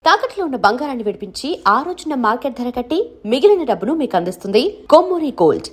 తాకట్లో ఉన్న బంగారాన్ని విడిపించి ఆ రోజున మార్కెట్ ధర కట్టి మిగిలిన డబ్బును మీకు అందిస్తుంది కొమ్మూరి గోల్డ్.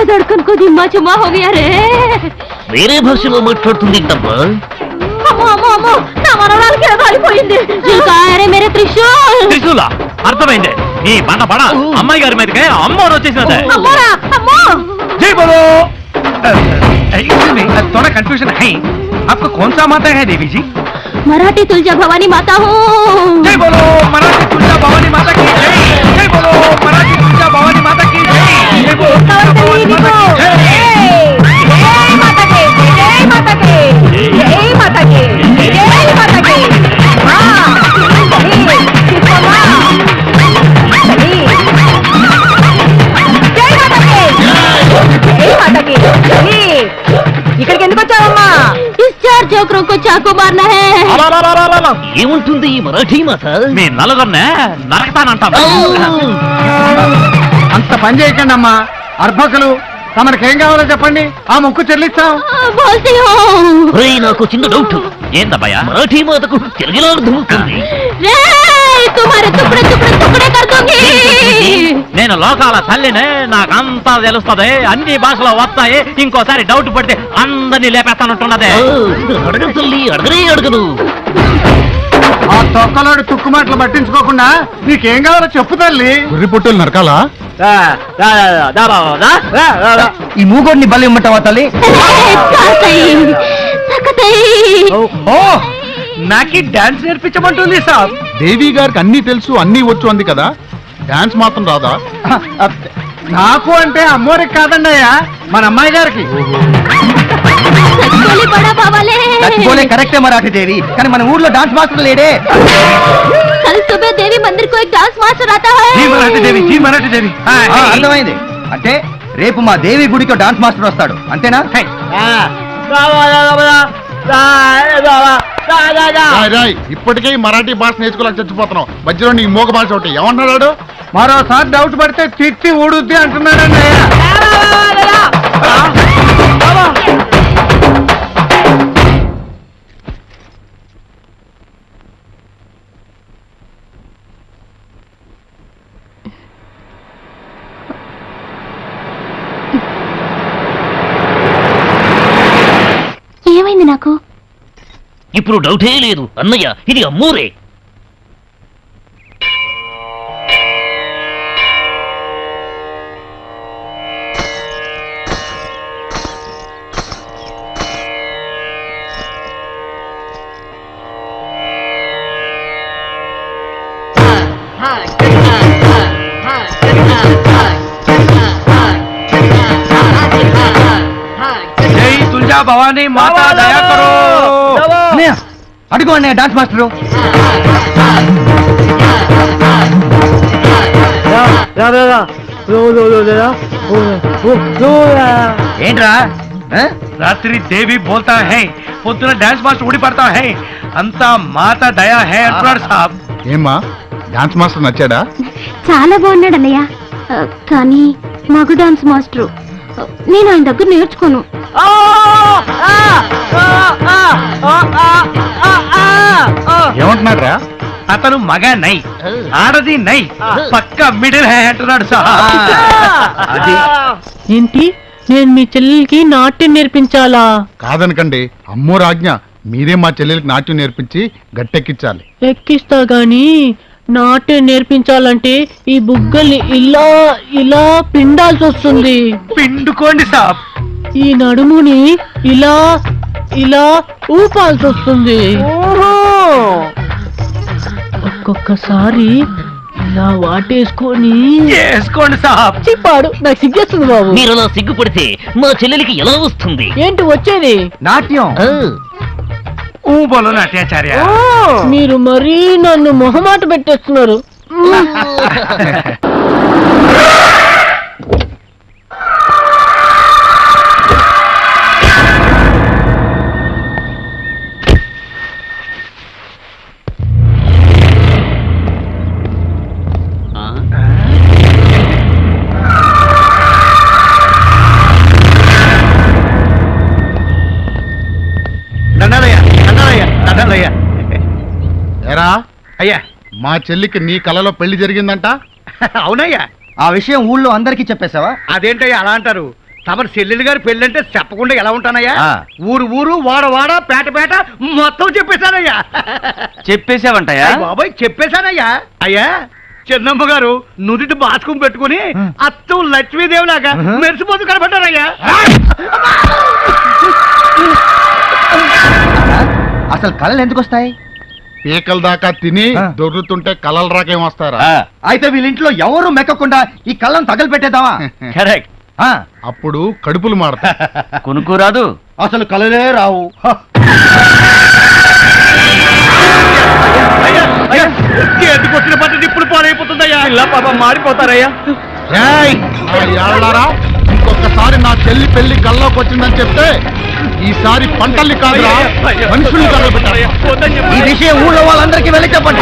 धड़कन को दिम्मा चुमा हो गया रे. వేరే భాషలో మాట్లాడుతుంది తప్ప నా మనవరాలు కేదాలిపోయింది. జిల్కారే మేరే త్రిశూల్. త్రిశూల అర్థమైంది. ఈ బండ బడ అమ్మాయి గారి మీదకే అమ్మోరు వచ్చేసినదే. అమ్మోరా అమ్మో. జై బోలో. थोड़ा कंफ्यूजन है. आपको कौन सा माता है देवी जी? मराठी तुलजा भवानी माता हूँ. जय बोलो मराठी तुलजा भवानी माता की जय. जय बोलो मराठी तुलजा भवानी माता की जय. जय बोलो भवानी माता की जय. जय माता की जय माता की जय माता की जय माता की. हाँ ఇక్కడికి ఎందుకు వచ్చావమ్మా? డిశ్చార్జ్ జోకరం को చాకు मारना है. ఏముంటుంది ఈ మరాఠీ మాత? మీ నలుగురినే నరకతానంటాను. అంత పని చేయకండి అమ్మా. అర్భకులు తమకేం కావాలో చెప్పండి, ఆ మొక్కు చెల్లిస్తాం. నాకు చిన్న డౌట్. ఏందబ్బాయ మరాఠీ మాతకు తెలుగులో అర్థమవుతుంది? నేను లోకాల తల్లినే, నాకంతా తెలుస్తుంది, అన్ని భాషలో వస్తాయి. ఇంకోసారి డౌట్ పడితే అందరినీ లేపేస్తానంటున్నదే. అడగను తల్లి, అడగనే అడగను. ఆ తొక్కలోడు తుక్కుమాటలు పట్టించుకోకుండా నీకేం కావాలో చెప్పు తల్లి. గుర్రి పుట్టులు నరకాలా? ఈ మూగోడిని బలి ఇమ్మంటావా తల్లి? నాకి డాన్స్ నేర్పించమంటుంది సాబ్. దేవి గారికి అన్ని తెలుసు, అన్ని వచ్చు అంది కదా, డాన్స్ మాత్రం రాదా? నాకు అంటే అమ్మోరికి కాదండి అయ్యా, మన అమ్మాయి గారికి. కరెక్టే మరాఠీ దేవి, కానీ మన ఊర్లో డాన్స్ మాస్టర్ లేడే. దేవి మందిర్ కో ఏక్ డాన్స్ మాస్టర్ ఆతా హై. జీ మరాఠీ దేవి, జీ మరాఠీ దేవి. అర్థమైంది. అంటే రేపు మా దేవి గుడికి డాన్స్ మాస్టర్ వస్తాడు, అంతేనా? ఇప్పటికే మరాఠీ భాష నేర్చుకోలేక చచ్చిపోతున్నాం, మధ్యలో నీ మోగ భాష ఒకటి. ఏమంటున్నాడు? మరోసారి డౌట్ పడితే తిట్టి ఊడుద్ది అంటున్నాడండి. ఏమైంది నాకు? ఇప్పుడు డౌటే లేదు అన్నయ్య, ఇది అమ్మూరే. జై తుల్జా భవానీ మాతా దయా కరో. అడుగు అన్నయ్య డాన్స్ మాస్టరు. ఏంట్రా రాత్రి దేవి బోల్తా హై, పొద్దున డాన్స్ మాస్టర్ ఊడి పడతా హై, అంతా మాతా దయా హై అంటున్నాడు సాబ్. ఏమ్మా, డాన్స్ మాస్టర్ నచ్చాడా? చాలా బాగున్నాడు అన్నయ్య, కానీ మగ డాన్స్ మాస్టరు. నేను ఆయన దగ్గర నేర్చుకోను. ఏమంటున్నారా? అతను మగ నై, ఆడది నై, పక్క మిడిల్ హై అంటున్నాడు సాబ్. ఏంటి, నేను మీ చెల్లెలకి నాట్యం నేర్పించాలా? కాదనకండి, అమ్మో రాజ్ఞ. మీరే మా చెల్లెలకి నాట్యం నేర్పించి గట్టెక్కించాలి. ఎక్కిస్తా గాని నాట్యం నేర్పించాలంటే ఈ బుగ్గల్ని ఇలా ఇలా పిండాల్సి వస్తుంది. పిండుకోండి సాబ్. ఈ నడుముని ఇలా ఇలా ఊపాల్సి వస్తుంది. ఒక్కొక్కసారి ఇలా వాటేసుకొని చేసుకోండి సాబ్. చెప్పాడు, నాకు సిగ్గేస్తుంది బాబు. మీరు అలా సిగ్గుపడితే మా చెల్లెలికి ఎలా వస్తుంది? ఏంటి వచ్చేది? నాట్యం. బోలో నాట్యాచార్య. మీరు మరీ నన్ను మొహమాట పెట్టేస్తున్నారు. ఎరా అయ్యా మా చెల్లికి నీ కలలో పెళ్లి జరిగిందంట. అవునయ్యా. ఆ విషయం ఊళ్ళో అందరికీ చెప్పేశావా? అదేంటయ్యా అలా అంటారు? తమరి చెల్లెలు గారి పెళ్ళంటే చెప్పకుండా ఎలా ఉంటానయ్యా? ఊరు ఊరు వాడ వాడ పేట పేట మొత్తం చెప్పేశానయ్యా. చెప్పేశావంటయ్యా? బాబాయ్ చెప్పేశానయ్యా. అయ్యా చిన్నమ్మ గారు నుదుటి బాసుకుని పెట్టుకుని అత్తం లక్ష్మీదేవిలాగా మెరిసిపోతూ కనబడ్డారయ్యా. అసలు కళలు ఎందుకు వస్తాయి? పీకల దాకా తిని దొర్రుతుంటే కలలు రాకేం వస్తారా? అయితే వీళ్ళింట్లో ఎవరు మెక్కకుండా ఈ కళ్ళను తగలపెట్టేద్దామా? కరెక్ట్. అప్పుడు కడుపులు మాడతా. కొనుక్కోరాదు. అసలు కలలే రావు. ఎందుకొచ్చిన పద్ధతి ఇప్పుడు పాడైపోతుందయ్యా. ఇలా పాపం మారిపోతారయ్యా. ఇంకొకసారి నా చెల్లి పెళ్లి కల్లోకి వచ్చిందని చెప్తే ఈసారి పంటల్ని కాదురా మనుషుల్ని తగలబెట్టారు. ఈ విషయం ఊళ్ళో వాళ్ళందరికీ వెళ్ళి చెప్పండి.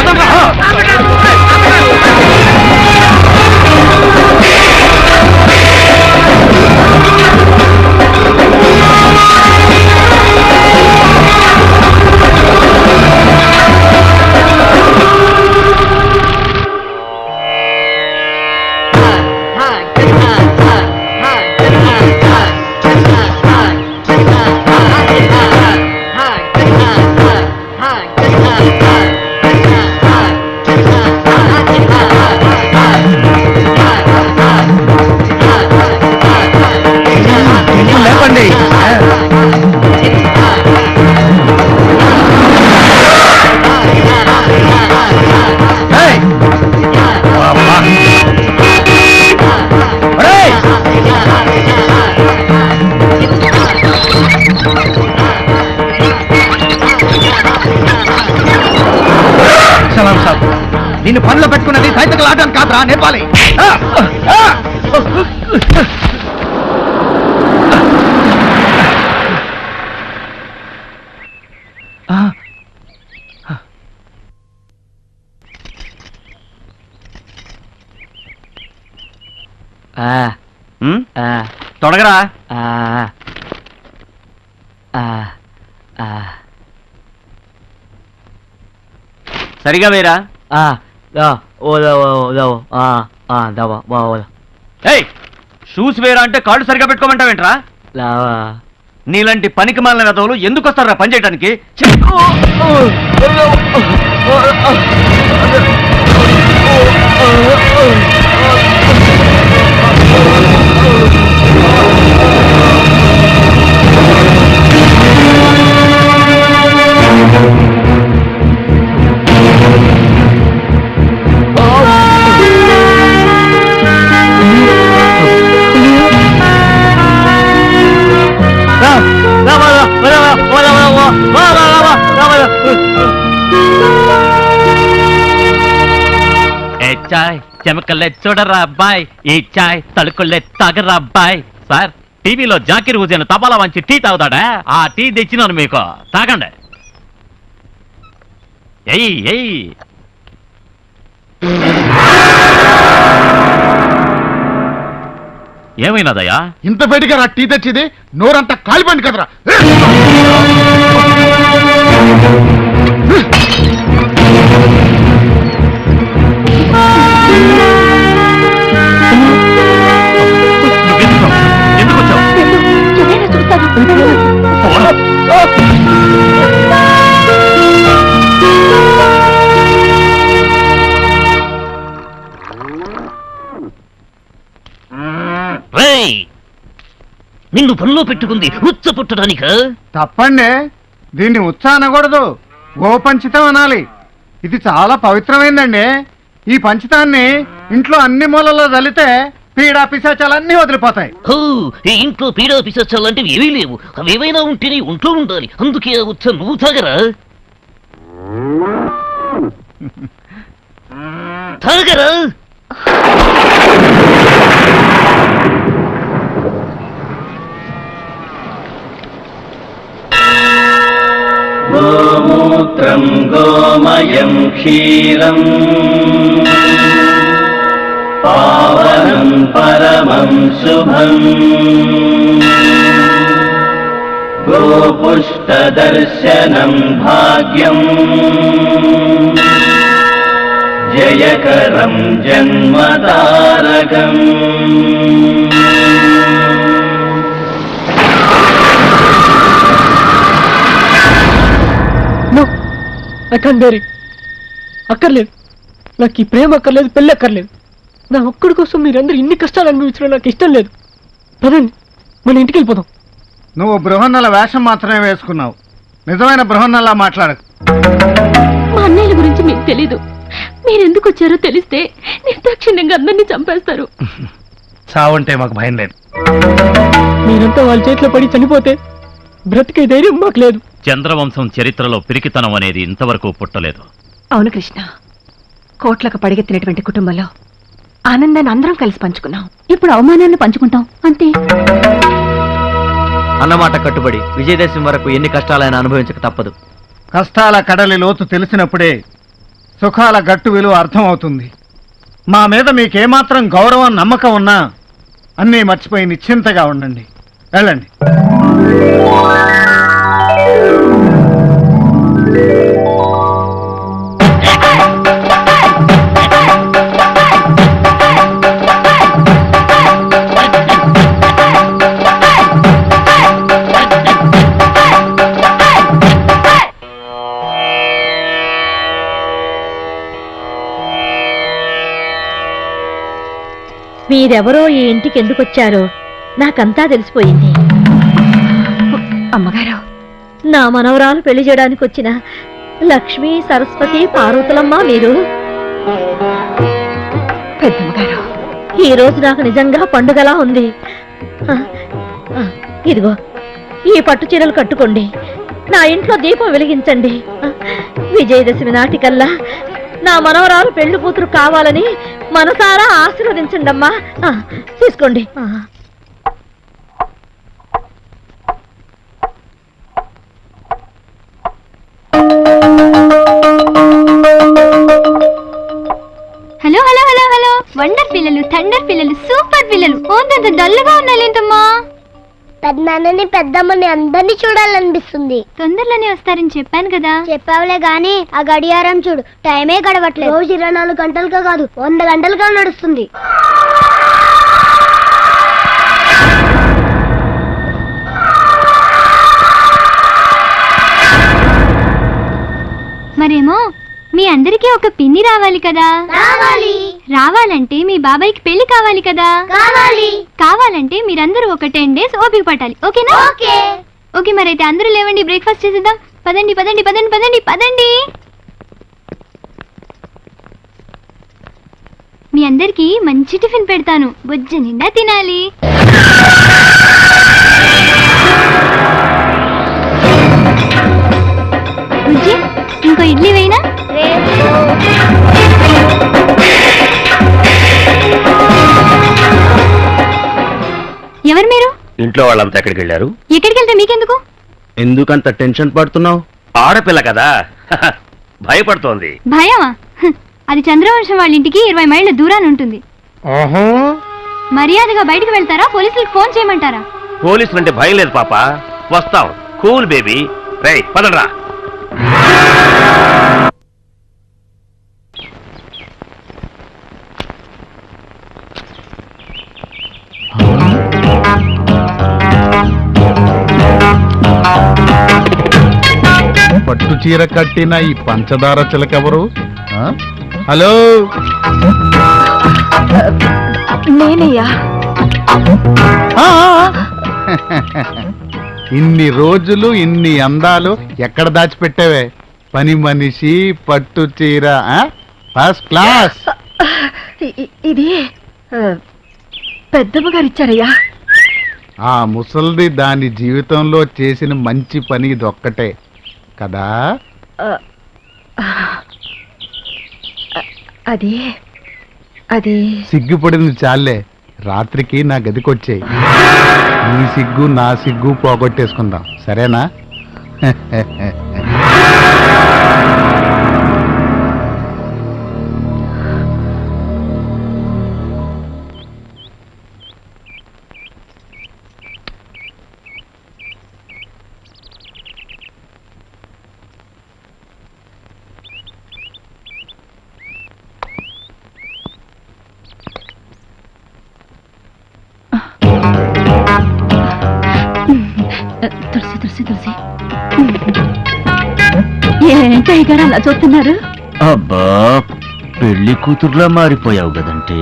లేపండి. సలాం సాబ్, నిన్ను పనిలో పెట్టుకున్నది సైతకులు ఆడడానికి కాదురా, నేర్పాలి. తొడగరా. సరిగా వేరా. షూస్ వేరా అంటే కాళ్ళు సరిగా పెట్టుకోమంటావేంట్రా? నీలాంటి పనికి మాలిన వెధవులు ఎందుకు వస్తారా పని చేయడానికి? చాయ్ చెమకల్లే చూడరా అబ్బాయి, ఈ చాయ్ తలుకుల్లే తాగరా అబ్బాయి. సార్, టీవీలో జాకిర్ హుసేన్ తపాలా వంచి టీ తాగుతాడా? ఆ టీ తెచ్చినాను మీకు, తాగండి. ఎయ్ ఎయ్. ఏమైనాదయ్యా? ఇంత వేడిగా రా టీ తెచ్చేది, నోరంతా కాలిపోయింది కదరా. ఎందుకు వచ్చావు? నిన్ను పనిలో పెట్టుకుంది ఉచ్చ పుట్టడానిక? తప్పండి, దీన్ని ఉత్స అనకూడదు, గోపంచితం అనాలి. ఇది చాలా పవిత్రమైందండి. ఈ పంచితాన్ని ఇంట్లో అన్ని మూలలో చల్లితే పీడా పిశాచాలన్నీ వదిలిపోతాయి. హో, ఈ ఇంట్లో పీడా పిసచ్చాలంటివి ఏమీ లేవు. అవి ఏమైనా ఉంటేనే ఒంట్లో ఉండాలి. అందుకే ఆ ఉత్స నువ్వు తాగరా తాగరా. గోమూత్రం గోమయం క్షీరం పావనం పరమం శుభం గోపుష్టదర్శనం భాగ్యం జయకరం జన్మతారకం. అక్కర్లేదు, నాకు ఈ ప్రేమ అక్కర్లేదు, పెళ్ళి అక్కర్లేదు. నా ఒక్కడి కోసం మీరందరూ ఇన్ని కష్టాలు అనుభవించడం నాకు ఇష్టం లేదు. పదండి, మన ఇంటికి వెళ్ళిపోదాం. నువ్వు బృహన్నల వేషం మాత్రమే వేసుకున్నావు. నిజమైన బృహన్నలా మాట్లాడకు. మా అన్నయ్యల గురించి మీకు తెలీదు. మీరెందుకు వచ్చారో తెలిస్తే నిర్దాక్షిణ్యంగా అందరినీ చంపేస్తారు. చావంటే మాకు భయం లేదు. మీరంతా వాళ్ళ చేతిలో పడి చనిపోతే బ్రతికే ధైర్యం మాకు లేదు. చంద్రవంశం చరిత్రలో పిరికితనం అనేది ఇంతవరకు పుట్టలేదు. అవును కృష్ణ, కోట్లకు పడిగెత్తినటువంటి కుటుంబంలో ఆనందాన్ని అందరం కలిసి పంచుకున్నాం. ఇప్పుడు అవమానాన్ని పంచుకుంటాం అంతే. అన్నమాట కట్టుబడి విజయదశమి వరకు ఎన్ని కష్టాలైనా అనుభవించక తప్పదు. కష్టాల కడలి లోతు తెలిసినప్పుడే సుఖాల గట్టు విలువ అర్థమవుతుంది. మా మీద మీకేమాత్రం గౌరవం నమ్మకం ఉన్నా అన్నీ మర్చిపోయి నిశ్చింతగా ఉండండి. వెళ్ళండి. మీరెవరో ఈ ఇంటికి ఎందుకు వచ్చారో నాకంతా తెలిసిపోయింది. అమ్మగారు, నా మనవరాలు పెళ్లి చేయడానికి వచ్చిన లక్ష్మీ, సరస్వతి, పార్వతులమ్మ మీరు. పెద్దమ్మగారు, ఈ రోజు నాకు నిజంగా పండుగలా ఉంది. ఇదిగో ఈ పట్టు చీరలు కట్టుకోండి, నా ఇంట్లో దీపం వెలిగించండి. విజయదశమి నాటికల్లా నా మనవరాలు పెళ్లి కూతురు కావాలని మనసారా ఆశీర్వదించండి అమ్మా. తీసుకోండి. Hello hello hello hello, wonder పిల్లలు, థండర్ పిల్లలు, సూపర్ పిల్లలు. ఓంత డల్గా ఉన్నాలేంటమ్మా? పెద్దనాన్నని పెద్దమ్మని అందరినీ చూడాలనిపిస్తుంది. తొందరలోనే వస్తారని చెప్పాను కదా. చెప్పావులే గాని ఆ గడియారం చూడు, టైమే గడవట్లేదు. రోజు 24 గంటలుగా కాదు 100 గంటలుగా నడుస్తుంది. మరేమో మీ అందరికీ ఒక పిన్ని రావాలి కదా. రావాలంటే మీ బాబాయ్కి పెళ్లి కావాలి కదా. కావాలంటే మీరందరూ ఒక 10 days ఓపిక పట్టాలి. ఓకేనా? ఓకే, మరైతే అందరూ లేవండి, బ్రేక్ఫాస్ట్ చేసేద్దాం. పదండి పదండి పదండి పదండి పదండి. మీ అందరికి మంచి టిఫిన్ పెడతాను, బొజ్జ నిండా తినాలి. బుజ్జి, ఇంకో ఇడ్లీ వేయినా? ఎవరు మీరు? ఇంట్లో వాళ్ళంతా ఎక్కడికి వెళ్ళారు? ఎక్కడికి వెళ్తే మీకెందుకు? ఎందుకంత టెన్షన్ పడుతున్నావు? ఆడపిల్ల కదా భయపడుతోంది. భయమా? అది చంద్రవంశం వాళ్ళ ఇంటికి 20 మైళ్ళ దూరాన్ని ఉంటుంది. మర్యాదగా బయటికి వెళ్తారా, పోలీసులకు ఫోన్ చేయమంటారా? పోలీసులు అంటే భయం లేదు పాప, వస్తాం. Cool baby. రేయ్ పదరా. పట్టు చీర కట్టిన ఈ పంచదార చిలకెవరు? హలో, నేనయ్యా. ఇన్ని రోజులు ఇన్ని అందాలు ఎక్కడ దాచిపెట్టావే? పని మనిషి, పట్టు చీర, ఫస్ట్ క్లాస్. ఇది పెద్దమ్మ గారు ఇచ్చారయ్యా. ఆ ముసల్ది దాని జీవితంలో చేసిన మంచి పని ఇదొక్కటే కదా. అది అది సిగ్గుపడింది చాలే, రాత్రికి నా గదికొచ్చేయి. నీ సిగ్గు నా సిగ్గు పోగొట్టేసుకుందాం, సరేనా? తులసి తులసి తులసి ఏంటయ్య గారు అలా చూస్తున్నారు? అబ్బా, పెళ్లి కూతురులా మారిపోయావు కదంటే.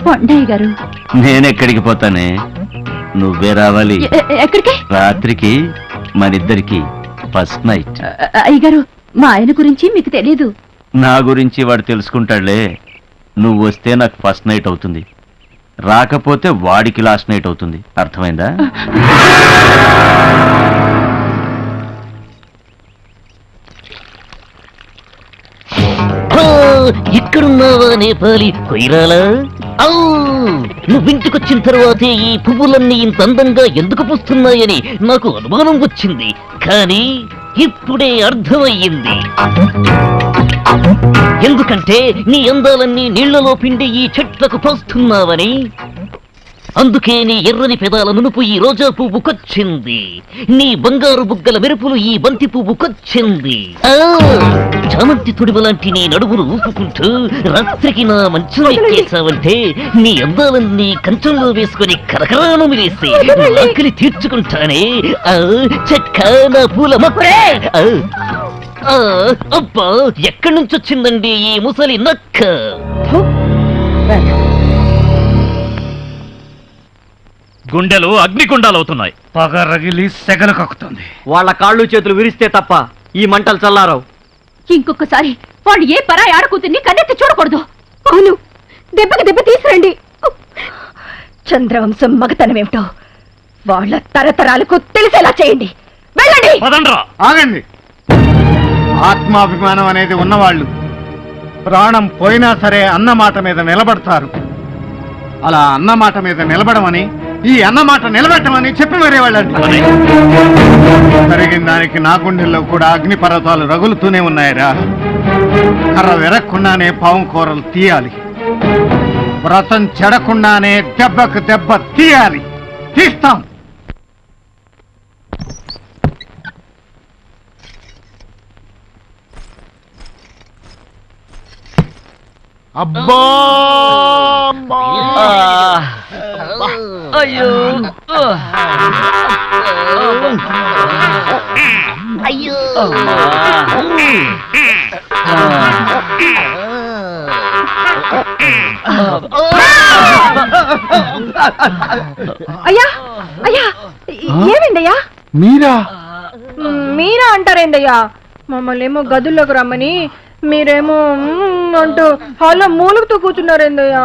కొండయ్య గారు, నేనెక్కడికి పోతానే, నువ్వే రావాలి. ఎక్కడికి? రాత్రికి మనిద్దరికి ఫస్ట్ నైట్. అయ్యగారు, మా ఆయన గురించి మీకు తెలీదు. నా గురించి వాడు తెలుసుకుంటాడులే. నువ్వు వస్తే నాకు ఫస్ట్ నైట్ అవుతుంది, రాకపోతే వాడికి లాస్ట్ నైట్ అవుతుంది. అర్థమైందా? ఇక్కడున్నావా నేపాలి కొయిరాలా? నువ్వింటికొచ్చిన తర్వాతే ఈ పువ్వులన్నీ ఇంత అందంగా ఎందుకు పూస్తున్నాయని నాకు అనుమానం వచ్చింది, కానీ ఇప్పుడే అర్థమయ్యింది. ఎందుకంటే నీ అందాలన్నీ నీళ్లలో పిండి ఈ చెట్లకు పోస్తున్నావని. అందుకే నీ ఎర్రని పెదాల నునుపు ఈ రోజా పువ్వుకొచ్చింది, నీ బంగారు బుగ్గల మెరుపులు ఈ బంతి పువ్వుకొచ్చింది. చామంతి తొడిమ లాంటి నీ నడుమును ఊపుకుంటూ రాత్రికి నా మంచం ఎక్కేసావంటే నీ అందాలన్నీ కంచంలో వేసుకుని కరకరాను మిలేసి ఆకలి తీర్చుకుంటానే. చెక్క నా పూల మొక్కే. అబ్బా, ఎక్కడి నుంచి వచ్చిందండి ఈ ముసలి నక్క? గుండెలు అగ్నిగుండాలు అవుతున్నాయి. పగ రగిలి సెగలు కక్కుతుంది. వాళ్ళ కాళ్ళు చేతులు విరిస్తే తప్ప ఈ మంటలు చల్లారావు. ఇంకొకసారి వాళ్ళు ఏ పరాయి ఆడకూతుర్ని కన్నెత్తి చూడకూడదు. అవును, దెబ్బకి దెబ్బ తీసుకురండి. చంద్రవంశం మగతనమేమిటో వాళ్ళ తరతరాలకు తెలిసేలా చేయండి. వెళ్ళండి. ఆగండి. ఆత్మాభిమానం అనేది ఉన్నవాళ్ళు ప్రాణం పోయినా సరే అన్నమాట మీద నిలబడతారు. అలా అన్నమాట మీద నిలబడమని, ఈ అన్నమాట నిలబెట్టమని చెప్పి మరే వాళ్ళు అంటారు. జరిగిన దానికి నా గుండెల్లో కూడా అగ్ని పర్వతాలు రగులుతూనే ఉన్నాయిరా. కర్ర విరక్కుండానే పాము కూరలు తీయాలి, వ్రతం చెడకుండానే దెబ్బకు దెబ్బ తీయాలి. తీస్తాం. అబ్బా, అయ్యో అయ్యో. అయ్యా అయ్యా, ఏమైందయ్యా? మీరా? మీరా అంటారేందయ్యా? మమ్మల్ని ఏమో గదుల్లోకి రమ్మని మీరేమో అంటూ హాల్లో మూలుగుతూ కూర్చున్నారేందయ్యా?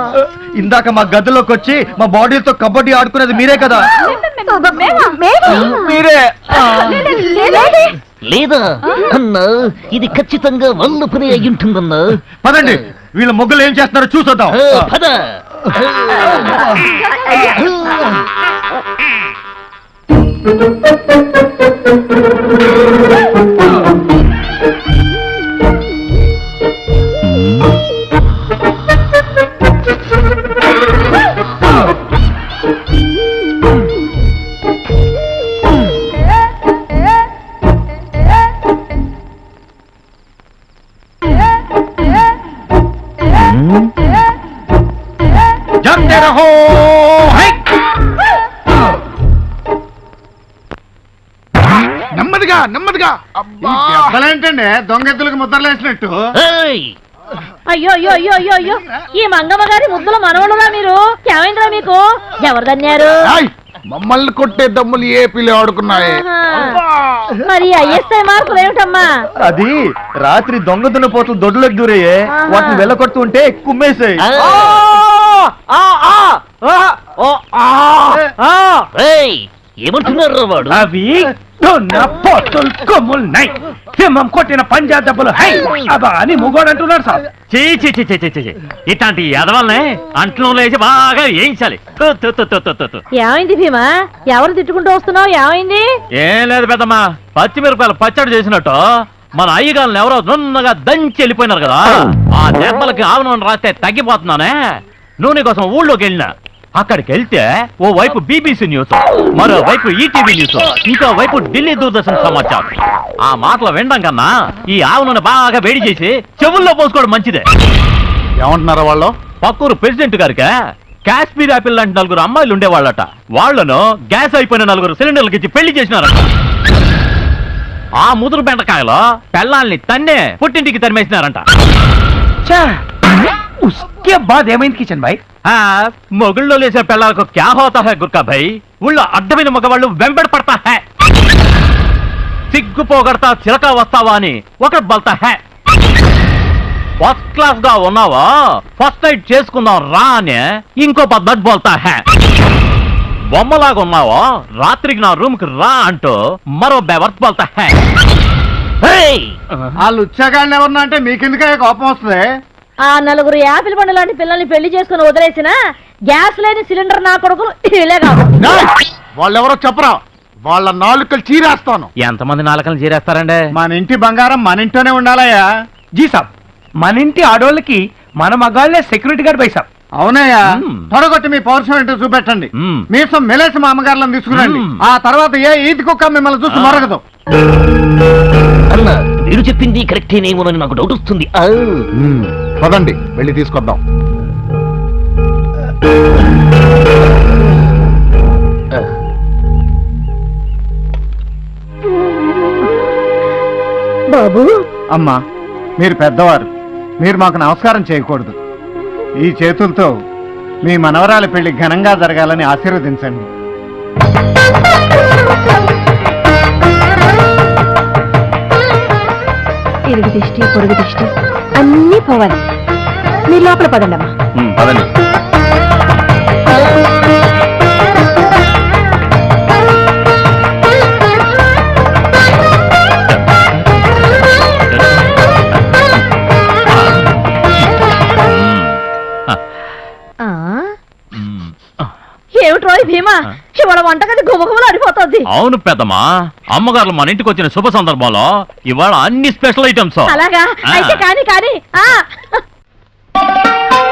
ఇందాక మా గదిలోకి వచ్చి మా బాడీతో కబడ్డీ ఆడుకునేది మీరే కదా? మీరే లేదా అన్నా, ఇది ఖచ్చితంగా వల్ల పని అయి ఉంటుందన్నా. పదండి, వీళ్ళ మొగ్గులు ఏం చేస్తున్నారో చూసొద్దాం. పద. జంతే రహో. నెమ్మదిగా నెమ్మదిగా. దెబ్బలేంటండి, దొంగెత్తులకు ముద్రలేసినట్టు. అయ్యో అయ్యో అయ్యో అయ్యో అయ్యో, ఈ మంగమ్మ గారి ముద్దుల మనవడురా మీరు. ఏమైందిరా మీకు? ఎవరు దన్నారు? మమ్మల్ని కొట్టే దమ్ములు ఏ పిల్లి ఆడుకున్నాయి. మరి ఐఎస్ఐ మార్కులు ఏమిటమ్మా? అది రాత్రి దొంగ దున్నపోతులు దొడ్లోకి దూరయ్యే, వాటిని వెళ్ళకొడుతూ ఉంటే కుమ్మేసాయి. ఏయ్, ఏమంటున్నారు వాడు? అవి కొమ్ములున్నాయి, సింహం కొట్టిన పంజా దెబ్బలు హై అబా అని ముగోడు అంటున్నాడు సార్. చీ చీ చీ చీ చీ చీ. ఇట్లాంటి ఎదవల్ని అంట్లో లేచి బాగా వేయించాలి. ఏమైంది భీమా? ఎవరు తిట్టుకుంటూ వస్తున్నావు? ఏమైంది? ఏం లేదు పెద్దమ్మా, పచ్చిమిరపకాయలు పచ్చడి చేసినట్టు మన అయ్యగాళ్ళని ఎవరో నున్నగా దంచి వెళ్ళిపోయినారు కదా, ఆ దెబ్బలకి ఆవు నూనె రాస్తే తగ్గిపోతున్నానే నూనె కోసం ఊళ్ళోకి వెళ్ళినా. అక్కడికి వెళ్తే ఓ వైపు బీబీసీ న్యూస్, మరోవైపు ఈటీవీ న్యూస్, ఇంకో వైపు ఢిల్లీ దూరదర్శన్ సమాచారం. ఆ మాటలు వినడం కన్నా ఈ ఆవు నూనె బాగా వేడి చేసి చెవుల్లో పోసుకోవడం మంచిదే. ఏమంటున్నారా వాళ్ళు? పక్కూరు ప్రెసిడెంట్ గారికి కాశ్మీర్ యాపిల్ లాంటి 4 అమ్మాయిలు ఉండేవాళ్ళట. వాళ్లను గ్యాస్ అయిపోయిన 4 సిలిండర్లకి ఇచ్చి పెళ్లి చేసినారట. ఆ ముదురు బెండకాయలో పెళ్ళాల్ని తన్నే పుట్టింటికి తరిమేసినారంట. ఉస్కే బాద్ ఏమైంది కిషన్ భాయ్? మొగుళ్ళో లేసిన పెళ్ళాలకు క్యా హోతా హై గుర్కా భాయ్, ఊళ్ళో అడ్డమైన మగవాళ్ళు వెంబడి పడతా హై, సిగ్గు పోగొడతా చిలక వస్తావా అని ఒకటి బల్తా హై. ఫస్ట్ క్లాస్ గా ఉన్నావా, ఫస్ట్ నైట్ చేసుకుందాం రా అని ఇంకో పద్ధతి బోల్తా హై. బొమ్మలాగా ఉన్నావా, రాత్రికి నా రూమ్ కి రా అంటూ మరో బెవర్త్ బోల్తా హై. వాళ్ళు ఉచ్చాగాళ్ళని ఎవరన్నా అంటే మీకెందుకే కోపం వస్తుంది? ఆ 4 యాపిల్ పండు లాంటి పిల్లల్ని పెళ్లి చేసుకుని వదిలేసిన గ్యాస్ లేని సిలిండర్ నా కొడుకులు ఇలే కాదు. వాళ్ళెవరో చెప్పరా, వాళ్ళ నాలుకలు చీరేస్తాను. ఎంతమంది నాలుకలు చీరేస్తారండి? మన ఇంటి బంగారం మన ఇంట్లోనే ఉండాలయ్యా. జీ సాబ్, మన ఇంటి ఆడోళ్ళకి మన మగాళ్ళే సెక్యూరిటీ గార్డ్ బై సాబ్. అవునయ్యా, త్వరగొట్టి మీ పౌరుషం ఏంటో చూపెట్టండి. మీసం మెలేసి మా అమ్మగారులను తీసుకురండి. ఆ తర్వాత ఏ ఈది కుక్క మిమ్మల్ని చూసి మరగదు. అన్న, మీరు చెప్పింది కరెక్టేనేమోనని నాకు డౌట్ వస్తుంది. పదండి వెళ్ళి తీసుకొద్దాం. బాబు, అమ్మా మీరు పెద్దవారు, మీరు మాకు నమస్కారం చేయకూడదు. ఈ చేతులతో మీ మనవరాలి పెళ్లి ఘనంగా జరగాలని ఆశీర్వదించండి. ఇరుగు దిష్టి పొరుగు దిష్టి అన్నీ పోవాలి. మీరు లోపల పదండమ్మా. పదండి. ఏమిటి రోయ్ భీమా, ఇవాళ వంటగది గుమగుమలు అడిపోతుంది. అవును పెద్దమ్మా, అమ్మగారు మన ఇంటికి వచ్చిన శుభ సందర్భంలో ఇవాళ అన్ని స్పెషల్ ఐటమ్స్. అలాగా అయితే కానీ